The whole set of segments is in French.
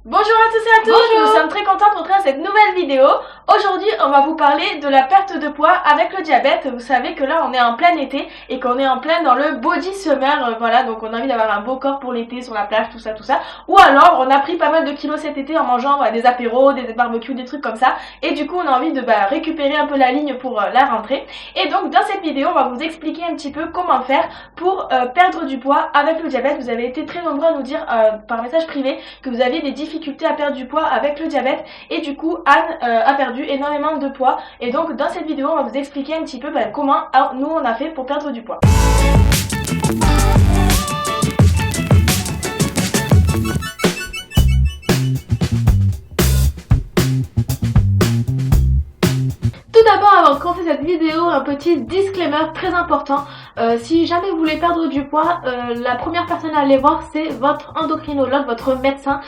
Bonjour à tous et à toutes, Bonjour. Nous sommes très contents de retrouver cette nouvelle vidéo. Aujourd'hui, on va vous parler de la perte de poids avec le diabète. Vous savez que là, on est en plein été et qu'on est en plein dans le body summer. Voilà, donc on a envie d'avoir un beau corps pour l'été sur la plage, tout ça, tout ça. Ou alors, on a pris pas mal de kilos cet été en mangeant des apéros, des barbecues, des trucs comme ça. Et du coup, on a envie de récupérer un peu la ligne pour la rentrée. Et donc, dans cette vidéo, on va vous expliquer un petit peu comment faire pour perdre du poids avec le diabète. Vous avez été très nombreux à nous dire par message privé que vous aviez des difficultés à perdre du poids avec le diabète et du coup Anne a perdu énormément de poids et donc dans cette vidéo on va vous expliquer un petit peu comment nous on a fait pour perdre du poids. Tout d'abord, avant de commencer cette vidéo, un petit disclaimer très important. Si jamais vous voulez perdre du poids, la première personne à aller voir c'est votre endocrinologue, votre médecin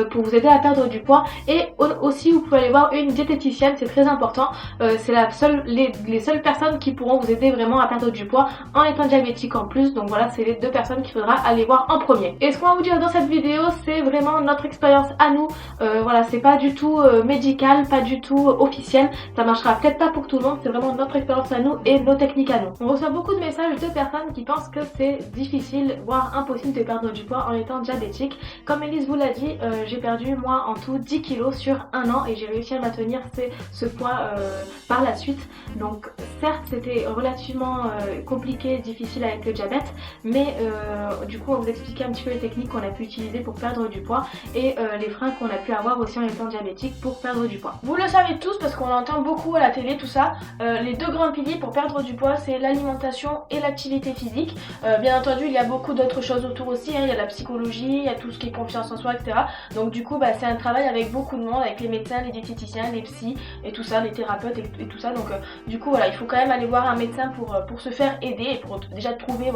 pour vous aider à perdre du poids. Et aussi vous pouvez aller voir une diététicienne, c'est très important. C'est les seules personnes qui pourront vous aider vraiment à perdre du poids en étant diabétique en plus. Donc voilà, c'est les deux personnes qu'il faudra aller voir en premier. Et ce qu'on va vous dire dans cette vidéo, c'est vraiment notre expérience à nous. Voilà, c'est pas du tout médical, pas du tout officiel. Ça marchera peut-être pas pour tout le monde, c'est vraiment notre expérience à nous et nos techniques à nous. On reçoit beaucoup de messages de personnes qui pensent que c'est difficile, voire impossible de perdre du poids en étant diabétique. Comme Elise vous l'a dit, j'ai perdu moi en tout 10 kilos sur un an et j'ai réussi à maintenir ce poids par la suite. Donc certes c'était relativement compliqué, difficile avec le diabète, mais du coup on va vous expliquer un petit peu les techniques qu'on a pu utiliser pour perdre du poids et les freins qu'on a pu avoir aussi en étant diabétique pour perdre du poids. Vous le savez tous parce qu'on entend beaucoup à la télé, tout ça, les deux grands piliers pour perdre du poids c'est l'alimentation et l'activité physique. Bien entendu il y a beaucoup d'autres choses autour aussi, hein. Il y a la psychologie, il y a tout ce qui est confiance en soi, etc. Donc du coup c'est un travail avec beaucoup de monde, avec les médecins, les diététiciens, les psys et tout ça, les thérapeutes et tout ça. Donc du coup voilà, il faut quand même aller voir un médecin pour se faire aider et pour déjà trouver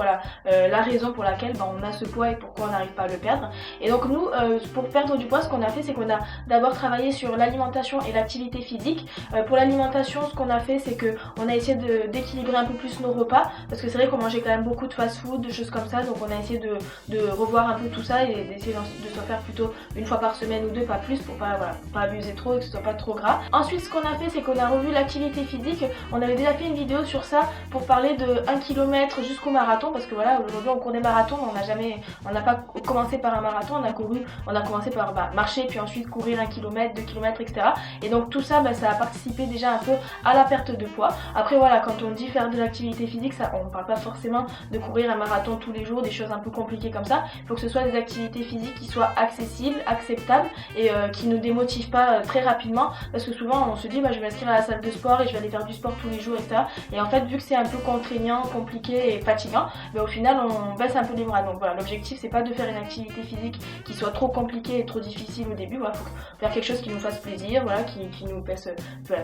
la raison pour laquelle on a ce poids et pourquoi on n'arrive pas à le perdre. Et donc nous pour perdre du poids, ce qu'on a fait c'est qu'on a d'abord travaillé sur l'alimentation et l'activité physique. Pour l'alimentation, ce qu'on a fait c'est que on a essayé d'équilibrer un peu plus nos repas parce que c'est vrai qu'on mangeait quand même beaucoup de fast-food, de choses comme ça. Donc on a essayé de revoir un peu tout ça et d'essayer de se faire plutôt une fois par semaine ou deux, pas plus, pour pas abuser trop et que ce soit pas trop gras. Ensuite ce qu'on a fait c'est qu'on a revu l'activité physique. On avait déjà fait une vidéo sur ça pour parler de 1 km jusqu'au marathon parce que voilà, aujourd'hui on court des marathons, on n'a pas commencé par un marathon, on a commencé par marcher puis ensuite courir 1 km, 2 km, etc. Et donc tout ça, ça a participé déjà un peu à la perte de poids. Après voilà, quand on dit faire de l'activité physique, on ne parle pas forcément de courir un marathon tous les jours, des choses un peu compliquées comme ça. Il faut que ce soit des activités physiques qui soient accessibles, acceptables et qui ne démotivent pas très rapidement parce que souvent on se dit je vais m'inscrire à la salle de sport et je vais aller faire du sport tous les jours, etc. Et en fait vu que c'est un peu contraignant, compliqué et fatigant, au final on baisse un peu les bras. Donc voilà, l'objectif c'est pas de faire une activité physique qui soit trop compliquée et trop difficile au début. Voilà, faut faire quelque chose qui nous fasse plaisir, voilà, qui nous fasse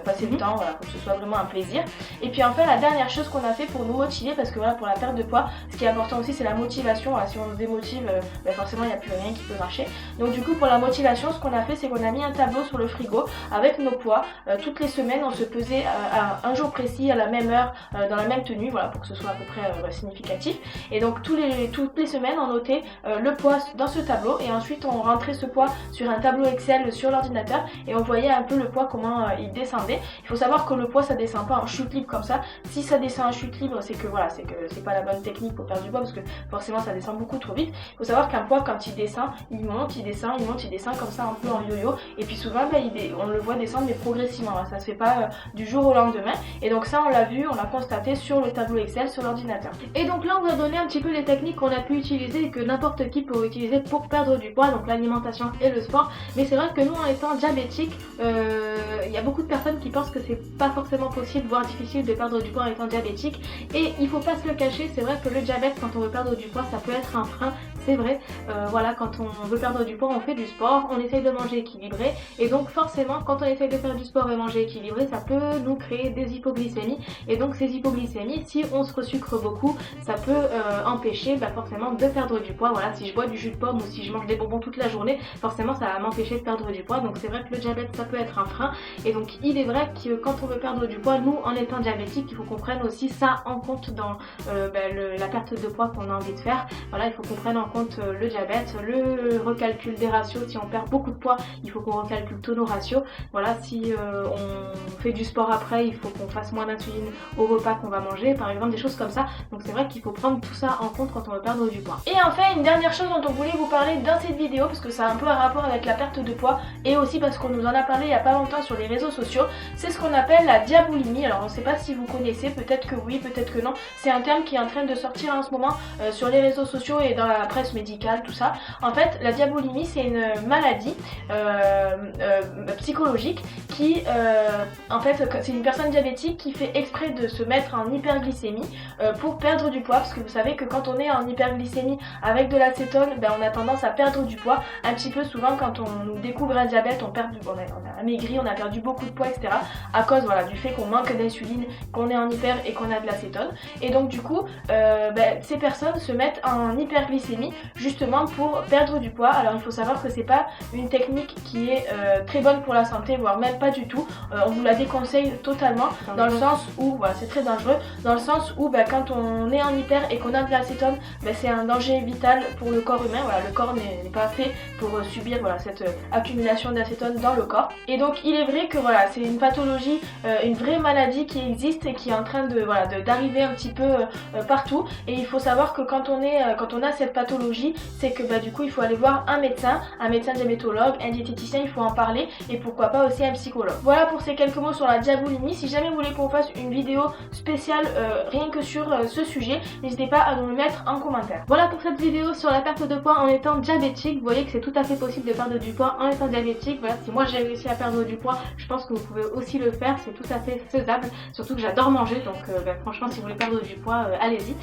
passer le temps, voilà, pour que ce soit vraiment un plaisir. Et puis enfin la dernière chose qu'on a fait pour nous motiver, parce que voilà, pour la perte de poids, ce qui est important aussi c'est la motivation. Voilà, si on nous démotive, forcément il n'y a plus rien qui peut marcher. Donc du coup pour la motivation, ce qu'on a fait c'est qu'on a mis un tableau sur le frigo avec nos poids. Toutes les semaines on se pesait à un jour précis, à la même heure, dans la même tenue, voilà, pour que ce soit à peu près significatif. Et donc toutes les semaines on notait le poids dans ce tableau et ensuite on rentrait ce poids sur un tableau Excel sur l'ordinateur et on voyait un peu le poids, comment il descendait. Il faut savoir que le poids ça descend pas en chute libre comme ça. Si ça descend en chute libre, c'est que voilà, c'est pas la bonne technique pour perdre du poids parce que forcément ça descend beaucoup trop vite. Il faut savoir qu'un poids quand il descend, il monte, il descend, il monte, il descend comme ça un peu en yo-yo et puis souvent on le voit descendre mais progressivement, hein. Ça se fait pas du jour au lendemain et donc ça on l'a vu, on l'a constaté sur le tableau Excel sur l'ordinateur. Et donc là on va donner un petit peu les techniques qu'on a pu utiliser et que n'importe qui peut utiliser pour perdre du poids, donc l'alimentation et le sport. Mais c'est vrai que nous en étant diabétiques, il y a beaucoup de personnes qui pensent que c'est pas forcément possible, voire difficile de perdre du poids en étant diabétique et il faut pas se le cacher, c'est vrai que le diabète quand on veut perdre du poids ça peut être un frein, c'est vrai. Voilà, quand on veut perdre du poids on fait du sport, on essaye de manger équilibré et donc forcément quand on essaye de faire du sport et manger équilibré ça peut nous créer des hypoglycémies et donc ces hypoglycémies, si on se resucre beaucoup, ça peut empêcher forcément de perdre du poids. Voilà, si je bois du jus de pomme ou si je mange des bonbons toute la journée, forcément ça va m'empêcher de perdre du poids. Donc c'est vrai que le diabète ça peut être un frein et donc il est vrai que quand on veut perdre du poids, nous en étant diabétique, il faut qu'on prenne aussi ça en compte dans la perte de poids qu'on a envie de faire. Voilà, il faut qu'on prenne en compte compte le diabète, le recalcul des ratios. Si on perd beaucoup de poids, il faut qu'on recalcule tous nos ratios. Voilà, si on fait du sport après, il faut qu'on fasse moins d'insuline au repas qu'on va manger, par exemple, des choses comme ça. Donc c'est vrai qu'il faut prendre tout ça en compte quand on veut perdre du poids. Et enfin, une dernière chose dont on voulait vous parler dans cette vidéo, parce que ça a un peu un rapport avec la perte de poids, et aussi parce qu'on nous en a parlé il y a pas longtemps sur les réseaux sociaux, c'est ce qu'on appelle la diaboulimie. Alors on ne sait pas si vous connaissez, peut-être que oui, peut-être que non. C'est un terme qui est en train de sortir en ce moment sur les réseaux sociaux et dans la presse médicale, tout ça. En fait, la diaboulimie, c'est une maladie psychologique qui, en fait, c'est une personne diabétique qui fait exprès de se mettre en hyperglycémie pour perdre du poids, parce que vous savez que quand on est en hyperglycémie avec de l'acétone, ben, on a tendance à perdre du poids un petit peu. Souvent quand on nous découvre un diabète, on a amaigri, on a perdu beaucoup de poids, etc. à cause voilà, du fait qu'on manque d'insuline, qu'on est en hyper et qu'on a de l'acétone. Et donc du coup, ben, ces personnes se mettent en hyperglycémie justement pour perdre du poids. Alors il faut savoir que c'est pas une technique qui est très bonne pour la santé, voire même pas du tout. On vous la déconseille totalement, dans le sens où, voilà, c'est très dangereux, dans le sens où ben, quand on est en hyper et qu'on a de l'acétone, ben, c'est un danger vital pour le corps humain. Voilà, le corps n'est pas fait pour subir voilà, cette accumulation d'acétone dans le corps. Et donc il est vrai que voilà, c'est une pathologie, une vraie maladie qui existe et qui est en train de voilà, d'arriver un petit peu partout. Et il faut savoir que quand on a cette pathologie, c'est que bah, du coup il faut aller voir un médecin diabétologue, un diététicien, il faut en parler, et pourquoi pas aussi un psychologue. Voilà pour ces quelques mots sur la diaboulimie. Si jamais vous voulez qu'on fasse une vidéo spéciale rien que sur ce sujet, n'hésitez pas à nous le mettre en commentaire. Voilà pour cette vidéo sur la perte de poids en étant diabétique. Vous voyez que c'est tout à fait possible de perdre du poids en étant diabétique. Voilà, si moi j'ai réussi à perdre du poids, je pense que vous pouvez aussi le faire, c'est tout à fait faisable, surtout que j'adore manger, donc franchement si vous voulez perdre du poids, allez-y.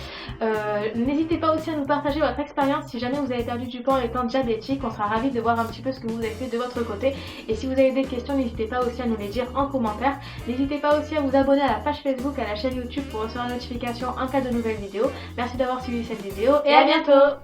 N'hésitez pas aussi à nous partager votre expérience si jamais vous avez perdu du poids en étant diabétique. On sera ravis de voir un petit peu ce que vous avez fait de votre côté, et si vous avez des questions, n'hésitez pas aussi à nous les dire en commentaire. N'hésitez pas aussi à vous abonner à la page Facebook, à la chaîne YouTube pour recevoir une notification en cas de nouvelles vidéos. Merci d'avoir suivi cette vidéo et à bientôt.